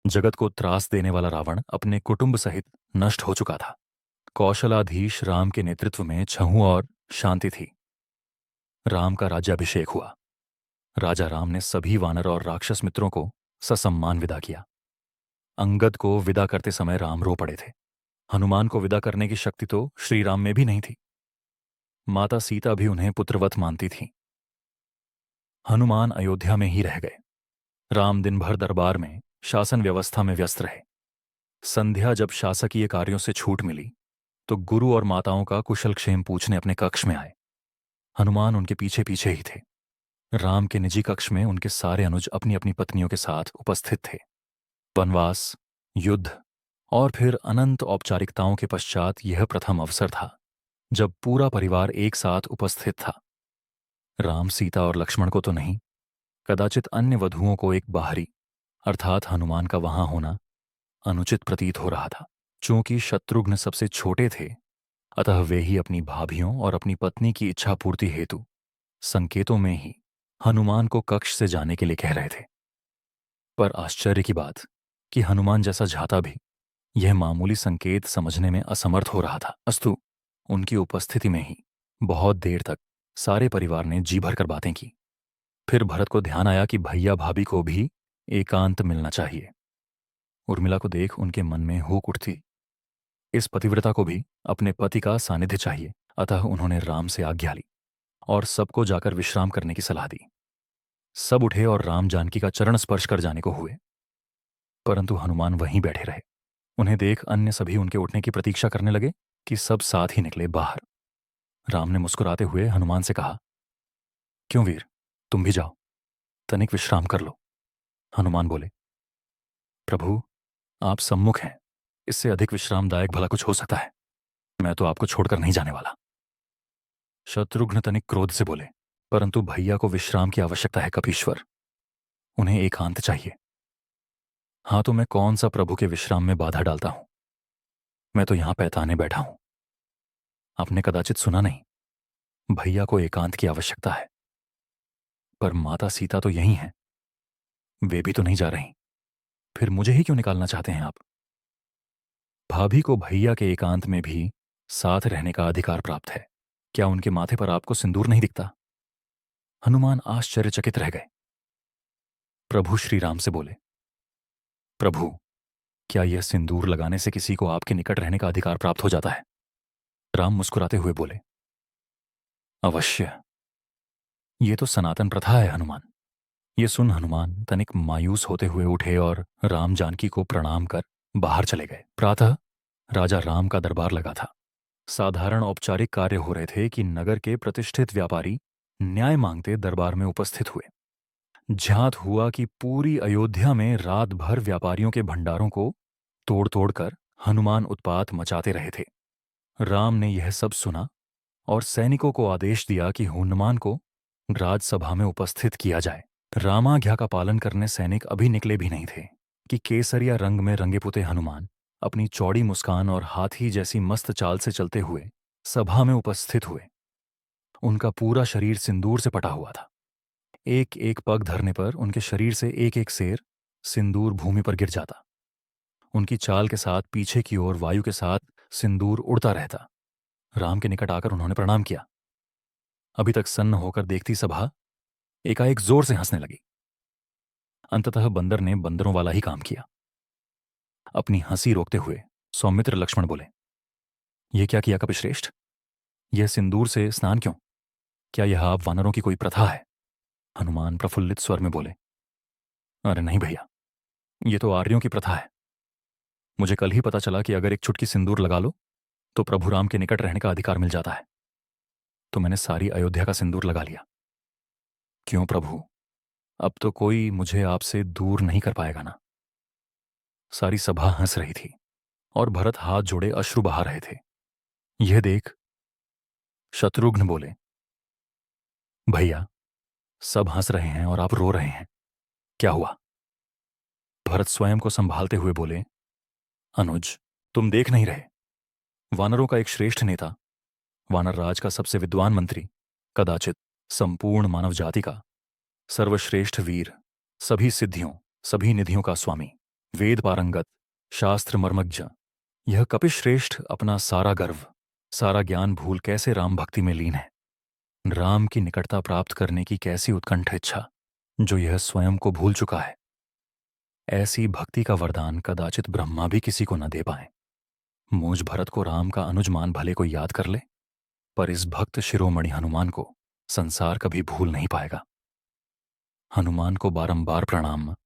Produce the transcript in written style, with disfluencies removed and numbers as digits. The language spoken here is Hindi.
जगत को त्रास देने वाला रावण अपने कुटुंब सहित नष्ट हो चुका था। कौशलाधीश राम के नेतृत्व में छहु और शांति थी। राम का राज्याभिषेक हुआ। राजा राम ने सभी वानर और राक्षस मित्रों को ससम्मान विदा किया। अंगद को विदा करते समय राम रो पड़े थे। हनुमान को विदा करने की शक्ति तो श्री राम में भी नहीं थी। माता सीता भी उन्हें पुत्रवत मानती थी। हनुमान अयोध्या में ही रह गए। राम दिन भर दरबार में शासन व्यवस्था में व्यस्त रहे। संध्या जब शासकीय कार्यों से छूट मिली तो गुरु और माताओं का कुशलक्षेम पूछने अपने कक्ष में आए। हनुमान उनके पीछे पीछे ही थे। राम के निजी कक्ष में उनके सारे अनुज अपनी अपनी पत्नियों के साथ उपस्थित थे। वनवास, युद्ध और फिर अनंत औपचारिकताओं के पश्चात यह प्रथम अवसर था जब पूरा परिवार एक साथ उपस्थित था। राम, सीता और लक्ष्मण को तो नहीं, कदाचित अन्य वधुओं को एक बाहरी अर्थात हनुमान का वहां होना अनुचित प्रतीत हो रहा था। चूंकि शत्रुघ्न सबसे छोटे थे, अतः वे ही अपनी भाभियों और अपनी पत्नी की इच्छा पूर्ति हेतु संकेतों में ही हनुमान को कक्ष से जाने के लिए कह रहे थे। पर आश्चर्य की बात कि हनुमान जैसा झाता भी यह मामूली संकेत समझने में असमर्थ हो रहा था। अस्तु, उनकी उपस्थिति में ही बहुत देर तक सारे परिवार ने जी भरकर बातें की। फिर भरत को ध्यान आया कि भैया भाभी को भी एकांत मिलना चाहिए। उर्मिला को देख उनके मन में हुक उठती, इस पतिव्रता को भी अपने पति का सानिध्य चाहिए। अतः उन्होंने राम से आज्ञा ली और सबको जाकर विश्राम करने की सलाह दी। सब उठे और राम जानकी का चरण स्पर्श कर जाने को हुए, परंतु हनुमान वहीं बैठे रहे। उन्हें देख अन्य सभी उनके उठने की प्रतीक्षा करने लगे कि सब साथ ही निकले बाहर। राम ने मुस्कुराते हुए हनुमान से कहा, क्यों वीर, तुम भी जाओ, तनिक विश्राम कर लो। हनुमान बोले, प्रभु, आप सम्मुख हैं, इससे अधिक विश्रामदायक भला कुछ हो सकता है? मैं तो आपको छोड़कर नहीं जाने वाला। शत्रुघ्न तनिक क्रोध से बोले, परंतु भैया को विश्राम की आवश्यकता है कपीश्वर, उन्हें एकांत चाहिए। हाँ, तो मैं कौन सा प्रभु के विश्राम में बाधा डालता हूं? मैं तो यहां पैताने बैठा हूं। आपने कदाचित सुना नहीं, भैया को एकांत की आवश्यकता है। पर माता सीता तो यही हैं, वे भी तो नहीं जा रही, फिर मुझे ही क्यों निकालना चाहते हैं आप? भाभी को भैया के एकांत में भी साथ रहने का अधिकार प्राप्त है। क्या उनके माथे पर आपको सिंदूर नहीं दिखता? हनुमान आश्चर्यचकित रह गए। प्रभु श्री राम से बोले, प्रभु, क्या यह सिंदूर लगाने से किसी को आपके निकट रहने का अधिकार प्राप्त हो जाता है? राम मुस्कुराते हुए बोले, अवश्य, ये तो सनातन प्रथा है हनुमान। ये सुन हनुमान तनिक मायूस होते हुए उठे और राम जानकी को प्रणाम कर बाहर चले गए। प्रातः राजा राम का दरबार लगा था। साधारण औपचारिक कार्य हो रहे थे कि नगर के प्रतिष्ठित व्यापारी न्याय मांगते दरबार में उपस्थित हुए। ज्ञात हुआ कि पूरी अयोध्या में रात भर व्यापारियों के भंडारों को तोड़ तोड़ कर हनुमान उत्पात मचाते रहे थे। राम ने यह सब सुना और सैनिकों को आदेश दिया कि हनुमान को राजसभा में उपस्थित किया जाए। रामाज्ञा का पालन करने सैनिक अभी निकले भी नहीं थे कि केसरिया रंग में रंगे पुते हनुमान अपनी चौड़ी मुस्कान और हाथी जैसी मस्त चाल से चलते हुए सभा में उपस्थित हुए। उनका पूरा शरीर सिंदूर से पटा हुआ था। एक एक पग धरने पर उनके शरीर से एक एक सेर सिंदूर भूमि पर गिर जाता। उनकी चाल के साथ पीछे की ओर वायु के साथ सिंदूर उड़ता रहता। राम के निकट आकर उन्होंने प्रणाम किया। अभी तक सन्न होकर देखती सभा एकाएक जोर से हंसने लगी। अंततः बंदर ने बंदरों वाला ही काम किया। अपनी हंसी रोकते हुए सौमित्र लक्ष्मण बोले, यह क्या किया कपिश्रेष्ठ? यह सिंदूर से स्नान क्यों? क्या यह आप वानरों की कोई प्रथा है? हनुमान प्रफुल्लित स्वर में बोले, अरे नहीं भैया, यह तो आर्यों की प्रथा है। मुझे कल ही पता चला कि अगर एक चुटकी सिंदूर लगा लो तो प्रभु राम के निकट रहने का अधिकार मिल जाता है, तो मैंने सारी अयोध्या का सिंदूर लगा लिया। क्यों प्रभु, अब तो कोई मुझे आपसे दूर नहीं कर पाएगा ना? सारी सभा हंस रही थी और भरत हाथ जोड़े अश्रु बहा रहे थे। यह देख शत्रुघ्न बोले, भैया, सब हंस रहे हैं और आप रो रहे हैं, क्या हुआ? भरत स्वयं को संभालते हुए बोले, अनुज, तुम देख नहीं रहे, वानरों का एक श्रेष्ठ नेता, वानर राज का सबसे विद्वान मंत्री, कदाचित संपूर्ण मानव जाति का सर्वश्रेष्ठ वीर, सभी सिद्धियों, सभी निधियों का स्वामी, वेद पारंगत, शास्त्र मर्मज्ञ, यह कपिश्रेष्ठ अपना सारा गर्व, सारा ज्ञान भूल कैसे राम भक्ति में लीन है। राम की निकटता प्राप्त करने की कैसी उत्कंठ इच्छा जो यह स्वयं को भूल चुका है। ऐसी भक्ति का वरदान कदाचित ब्रह्मा भी किसी को न दे पाए। मुझ भरत को राम का अनुज मान भले कोई याद कर ले, पर इस भक्त शिरोमणि हनुमान को संसार कभी भूल नहीं पाएगा। हनुमान को बारंबार प्रणाम।